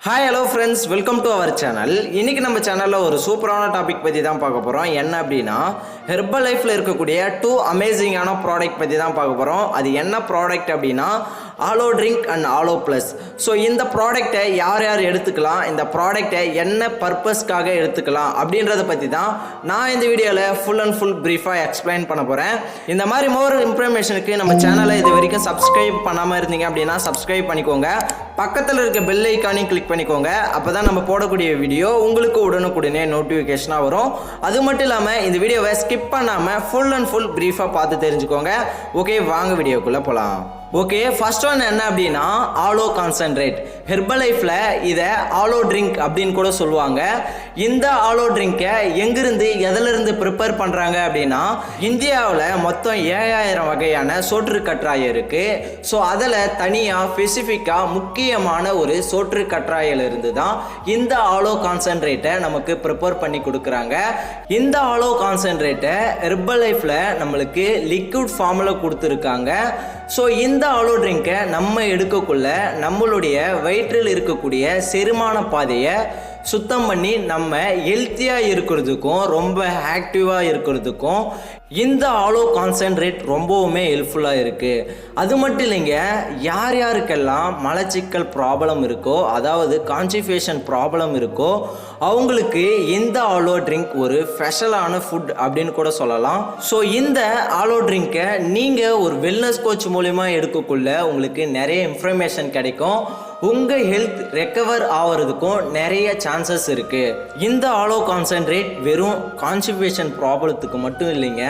Hi hello friends, welcome to our channel. இன்றைக்கி நம்ம சேனலில் ஒரு சூப்பரான டாபிக் பற்றி தான் பார்க்க போகிறோம். என்ன அப்படின்னா, ஹெர்பல் லைஃப்பில் இருக்கக்கூடிய 2 அமேசிங்கான ப்ராடக்ட் பற்றி தான் பார்க்க போகிறோம். அது என்ன ப்ராடக்ட் அப்படின்னா, aloe drink and aloe plus. So இந்த ப்ராடக்டை யார் யார் எடுத்துக்கலாம், இந்த ப்ராடக்டை என்ன பர்பஸ்க்காக எடுத்துக்கலாம் அப்படின்றத பற்றி தான் நான் இந்த வீடியோவில் ஃபுல் அண்ட் ஃபுல் ப்ரீஃபாக எக்ஸ்பிளைன் பண்ண போகிறேன். இந்த மாதிரி மோர் இன்ஃபர்மேஷனுக்கு நம்ம சேனலை இது வரைக்கும் சப்ஸ்கிரைப் பண்ணாமல் இருந்தீங்க அப்படின்னா சப்ஸ்கிரைப் பண்ணிக்கோங்க. பக்கத்தில் இருக்க பெல் ஐக்கானையும் கிளிக் பண்ணிக்கோங்க. அப்போ தான் நம்ம போடக்கூடிய வீடியோ உங்களுக்கு உடனுக்குடனே நோட்டிஃபிகேஷனாக வரும். அது மட்டும் இல்லாமல் இந்த வீடியோவை ஸ்கிப் பண்ணாமல் ஃபுல் அண்ட் ஃபுல் ப்ரீஃபாக பார்த்து தெரிஞ்சுக்கோங்க. ஓகே, வாங்க வீடியோக்குள்ளே போகலாம். ஓகே, ஃபர்ஸ்ட் ஒன் என்ன அப்படின்னா, ஆலோ கான்சன்ட்ரேட். ஹெர்பல் லைஃப்பில் இதை ஆலோ ட்ரிங்க் அப்படின்னு கூட சொல்லுவாங்க. இந்த ஆலோ ட்ரிங்கை எங்கிருந்து எதிலிருந்து ப்ரிப்பேர் பண்ணுறாங்க அப்படின்னா, இந்தியாவில் மொத்தம் 7000 வகையான சோற்று கற்றாழை இருக்குது. ஸோ அதில் தனியாக ஸ்பெசிஃபிக்காக முக்கியமான ஒரு சோற்று கற்றாழையிலிருந்து தான் இந்த ஆலோ கான்சன்ட்ரேட்டை நமக்கு ப்ரிப்பேர் பண்ணி கொடுக்குறாங்க. இந்த ஆலோ கான்சன்ட்ரேட்டை ஹெர்பல் லைஃப்பில் நம்மளுக்கு லிக்விட் ஃபார்மில் கொடுத்துருக்காங்க. ஸோ இந்த ஆலோ ட்ரிங்கை நம்ம எடுக்கக்குள்ள நம்மளுடைய வயிற்றில் இருக்கக்கூடிய செரிமான பாதையை சுத்தம் பண்ணி நம்ம ஹெல்த்தியாக இருக்கிறதுக்கும் ரொம்ப ஆக்டிவாக இருக்கிறதுக்கும் இந்த ஆலோ கான்சன்ட்ரேட் ரொம்பவுமே ஹெல்ப்ஃபுல்லாக இருக்குது. அது மட்டும் இல்லைங்க, யார் யாருக்கெல்லாம் மலச்சிக்கல் ப்ராப்ளம் இருக்கோ, அதாவது கான்ஸ்டிபேஷன் ப்ராப்ளம் இருக்கோ, அவங்களுக்கு இந்த ஆலோ ட்ரிங்க் ஒரு ஸ்பெஷலான ஃபுட் அப்படின்னு கூட சொல்லலாம். ஸோ இந்த ஆலோ ட்ரிங்கை நீங்கள் ஒரு வெல்னஸ் கோச் மூலிமா எடுக்கக்குள்ள உங்களுக்கு நிறைய இன்ஃபர்மேஷன் கிடைக்கும். உங்கள் ஹெல்த் ரெக்கவர் ஆகிறதுக்கும் நிறைய சான்சஸ் இருக்குது. இந்த ஆலோ கான்சன்ட்ரேட் வெறும் கான்ஸ்டிபேஷன் ப்ராப்ளத்துக்கு மட்டும் இல்லைங்க,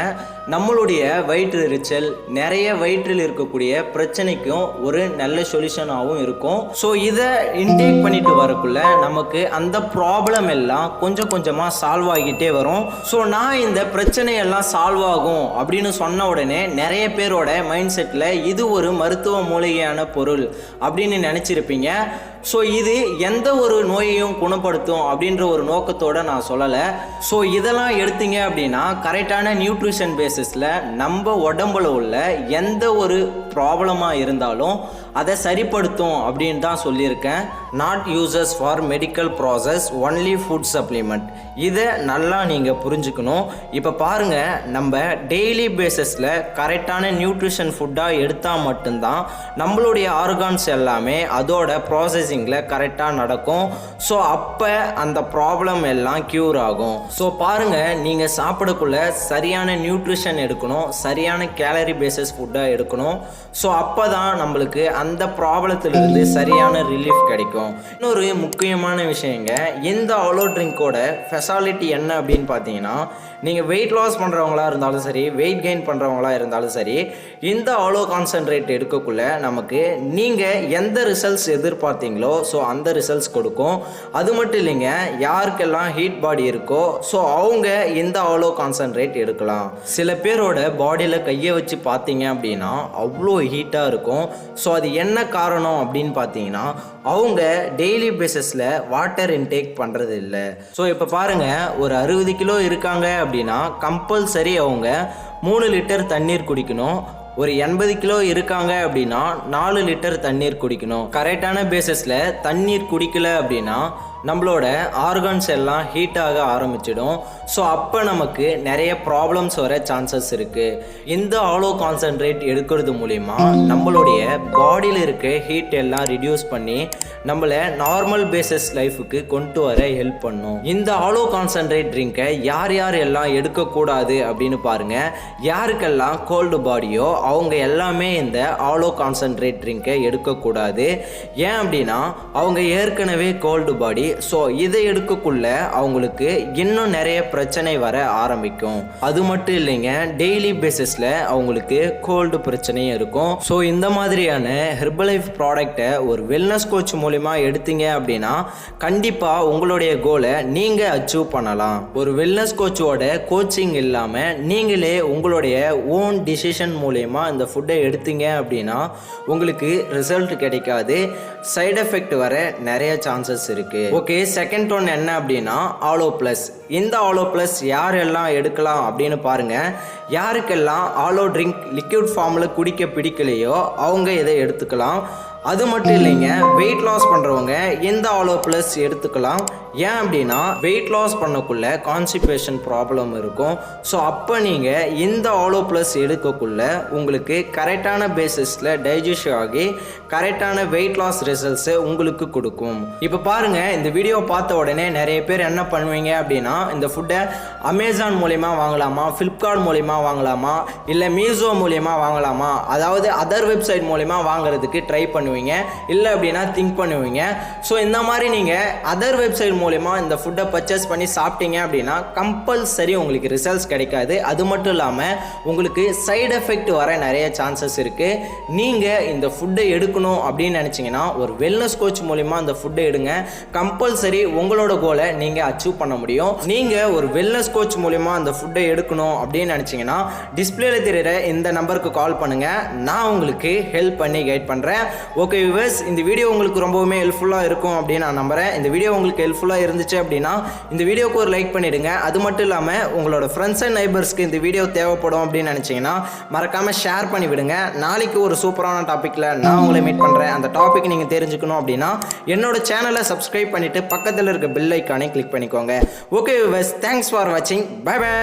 நம்மளுடைய வயிற்று எரிச்சல், நிறைய வயிற்றில் இருக்கக்கூடிய பிரச்சனைக்கும் ஒரு நல்ல சொல்யூஷனாகவும் இருக்கும். ஸோ இதை இன்டேக் பண்ணிட்டு வரக்குள்ள நமக்கு அந்த ப்ராப்ளம் எல்லாம் கொஞ்சம் கொஞ்சமாக சால்வ் ஆகிட்டே வரும். ஸோ நான் இந்த பிரச்சனையெல்லாம் சால்வ் ஆகும் அப்படின்னு சொன்ன உடனே நிறைய பேரோட மைண்ட் செட்டில் இது ஒரு மருத்துவ மூலிகையான பொருள் அப்படின்னு நினச்சிருப்பீங்க. ஸோ இது எந்த ஒரு நோயையும் குணப்படுத்தும் அப்படின்ற ஒரு நோக்கத்தோடு நான் சொல்லலை. ஸோ இதெல்லாம் எடுத்தீங்க அப்படின்னா கரெக்டான நியூட்ரிஷன் பேசிஸில் நம்ம உடம்புல உள்ள எந்த ஒரு ப்ராப்ளமாக இருந்தாலும் அதை சரிப்படுத்தும் அப்படின்னு தான் சொல்லியிருக்கேன். Not uses for medical process, only food supplement. இதை நல்லா நீங்கள் புரிஞ்சுக்கணும். இப்போ பாருங்கள், நம்ம டெய்லி பேசிஸில் கரெக்டான நியூட்ரிஷன் ஃபுட்டாக எடுத்தால் மட்டும்தான் நம்மளுடைய ஆர்கான்ஸ் எல்லாமே அதோட ப்ராசஸிங்கில் கரெக்டாக நடக்கும். ஸோ அப்போ அந்த ப்ராப்ளம் எல்லாம் க்யூர் ஆகும். ஸோ பாருங்கள், நீங்கள் சாப்பிடக்குள்ள சரியான நியூட்ரிஷன் எடுக்கணும், சரியான கேலரி பேசிஸ் ஃபுட்டாக எடுக்கணும். ஸோ அப்போ தான் நம்மளுக்கு அந்த ப்ராப்ளத்திலிருந்து சரியான ரிலீஃப் கிடைக்கும். இன்னொரு முக்கியமான விஷயங்க, இந்த ஆலோ ட்ரிங்கோட ஸ்பெஷாலிட்டி என்ன அப்படின்னு பார்த்தீங்கன்னா, நீங்கள் வெயிட் லாஸ் பண்ணுறவங்களா இருந்தாலும் சரி, வெயிட் கெயின் பண்ணுறவங்களா இருந்தாலும் சரி, இந்த ஆலோ கான்சன்ட்ரேட் எடுக்கக்குள்ள நமக்கு நீங்கள் எந்த ரிசல்ட்ஸ் எதிர்பார்த்தீங்களோ ஸோ அந்த ரிசல்ட்ஸ் கொடுக்கும். அது மட்டும் இல்லைங்க, யாருக்கெல்லாம் ஹீட் பாடி இருக்கோ ஸோ அவங்க இந்த ஆலோ கான்சன்ட்ரேட் எடுக்கலாம். சில பேரோட பாடியில் கையை வச்சு பார்த்தீங்க அப்படின்னா அவ்வளோ ஹீட்டாக இருக்கும். ஸோ அது என்ன காரணம் அப்படின்னு பார்த்தீங்கன்னா, அவங்க டெய்லி பேசிஸில் வாட்டர் இன்டேக் பண்ணுறது இல்லை. ஸோ இப்போ பாருங்கள், ஒரு 60 கிலோ இருக்காங்க அப்படின்னா கம்பல்சரி அவங்க 3 லிட்டர் தண்ணீர் குடிக்கணும். ஒரு 80 கிலோ இருக்காங்க அப்படின்னா 4 லிட்டர் தண்ணீர் குடிக்கணும். கரெக்டான பேசிஸில் தண்ணீர் குடிக்கல அப்படின்னா நம்மளோட ஆர்கன்ஸ் எல்லாம் ஹீட்டாக ஆரம்பிச்சிடும். ஸோ அப்போ நமக்கு நிறைய ப்ராப்ளம்ஸ் வர சான்சஸ் இருக்குது. இந்த ஆலோ கான்சன்ட்ரேட் எடுக்கிறது மூலிமா நம்மளுடைய பாடியில் இருக்க ஹீட் எல்லாம் ரிடியூஸ் பண்ணி நம்மளை நார்மல் பேசிஸ் லைஃபுக்கு கொண்டு வர ஹெல்ப் பண்ணும். இந்த ஆலோ கான்சன்ட்ரேட் ட்ரிங்கை யார் யார் எல்லாம் எடுக்கக்கூடாது அப்படின்னு பாருங்கள். யாருக்கெல்லாம் கோல்டு பாடியோ அவங்க எல்லாமே இந்த ஆலோ கான்சன்ட்ரேட் ட்ரிங்கை எடுக்கக்கூடாது. ஏன் அப்படின்னா அவங்க ஏற்கனவே கோல்டு பாடி. ஸோ இதை எடுக்கக்குள்ள அவங்களுக்கு இன்னும் நிறைய பிரச்சனை வர ஆரம்பிக்கும். அது மட்டும் இல்லைங்க, டெய்லி பேசிஸில் அவங்களுக்கு கோல்டு பிரச்சனையும் இருக்கும். ஸோ இந்த மாதிரியான ஹெர்பல் லைஃப் ப்ராடக்டை ஒரு வெல்னஸ் கோச் மூலிமா எடுத்தீங்க அப்படின்னா கண்டிப்பாக உங்களுடைய கோலை நீங்கள் அச்சீவ் பண்ணலாம். ஒரு வெல்னஸ் கோச்சோட கோச்சிங் இல்லாமல் நீங்களே உங்களுடைய ஓன் டிசிஷன் மூலிமா இந்த ஃபுட்டை எடுத்தீங்க அப்படின்னா உங்களுக்கு ரிசல்ட் கிடைக்காது, சைடு எஃபெக்ட் வர நிறைய சான்சஸ் இருக்குது. ஓகே, செகண்ட் ஒன் என்ன அப்படின்னா ஆலோ ப்ளஸ். இந்த ஆலோ ப்ளஸ் யார் எல்லாம் எடுக்கலாம் அப்படின்னு பாருங்கள். யாருக்கெல்லாம் ஆலோ ட்ரிங்க் லிக்விட் ஃபார்மில் குடிக்க பிடிக்கலையோ அவங்க இதை எடுத்துக்கலாம். அது மட்டும் இல்லைங்க, வெயிட் லாஸ் பண்ணுறவங்க இந்த ஆலோ ப்ளஸ் எடுத்துக்கலாம். ஏன் அப்படின்னா வெயிட் லாஸ் பண்ணக்குள்ள கான்ஸ்டிபேஷன் ப்ராப்ளம் இருக்கும். ஸோ அப்போ நீங்கள் இந்த ஆலோ ப்ளஸ் எடுக்கக்குள்ள உங்களுக்கு கரெக்டான பேசிஸில் டைஜஷன் ஆகி கரெக்டான வெயிட் லாஸ் ரிசல்ட்ஸை உங்களுக்கு கொடுக்கும். இப்போ பாருங்கள், இந்த வீடியோ பார்த்த உடனே நிறைய பேர் என்ன பண்ணுவீங்க அப்படின்னா இந்த ஃபுட்டை அமேசான் மூலயமா வாங்கலாமா, ஃப்ளிப்கார்ட் மூலயமா வாங்கலாமா, இல்லை மீஷோ மூலயமா வாங்கலாமா, அதாவது அதர் வெப்சைட் மூலயமா வாங்குறதுக்கு ட்ரை பண்ணுவீங்க, இல்லை அப்படின்னா திங்க் பண்ணுவீங்க. ஸோ இந்த மாதிரி நீங்கள் அதர் வெப்சைட் மூலமா இந்த ஃபுட்டை பர்ச்சேஸ் பண்ணி சாப்பிட்டீங்க அப்படின்னா கம்பல்சரி உங்களுக்கு ரிசல்ட்ஸ் கிடைக்காது. அது மட்டும் இல்லாமல் உங்களுக்கு சைடு எஃபெக்ட் வர நிறைய சான்சஸ் இருக்குது. நீங்கள் இந்த ஃபுட்டை எடுக்கணும் அப்படின்னு நினச்சிங்கன்னா ஒரு வெல்னஸ் கோச் மூலிமா இந்த ஃபுட்டை எடுங்க. கம்பல்சரி உங்களோட கோலை நீங்கள் அச்சீவ் பண்ண முடியும். நீங்கள் ஒரு வெல்னஸ் கோச் மூலிமா அந்த ஃபுட்டை எடுக்கணும் அப்படின்னு நினச்சிங்கன்னா டிஸ்பிளேல தெரிகிற இந்த நம்பருக்கு கால் பண்ணுங்கள். நான் உங்களுக்கு ஹெல்ப் பண்ணி கைட் பண்ணுறேன். ஓகே வியூவர்ஸ், இந்த வீடியோ உங்களுக்கு ரொம்பவுமே ஹெல்ப்ஃபுல்லாக இருக்கும் அப்படின்னு நான் நம்புகிறேன். இந்த வீடியோ உங்களுக்கு ஹெல்ப்ஃபுல்லாக இருந்துச்சு அப்படின்னா இந்த வீடியோக்கு ஒரு லைக் பண்ணிவிடுங்க. அது மட்டும் இல்லாமல் உங்களோட ஃப்ரெண்ட்ஸ் அண்ட் நைபர்ஸ்க்கு இந்த வீடியோ தேவைப்படும் அப்படின்னு நினச்சிங்கன்னா மறக்காமல் ஷேர் பண்ணி விடுங்க. நாளைக்கு ஒரு சூப்பரான டாப்பிக்கில் நான் உங்களை மீட் பண்ணுறேன். அந்த டாபிக் நீங்கள் தெரிஞ்சுக்கணும் அப்படின்னா என்னோட சேனலை சப்ஸ்கிரைப் பண்ணிவிட்டு பக்கத்தில் இருக்க பெல் ஐக்கானை கிளிக் பண்ணிக்கோங்க. ஓகே வியூவர்ஸ், தேங்க்ஸ் ஃபார் வாட்சிங். Bye by.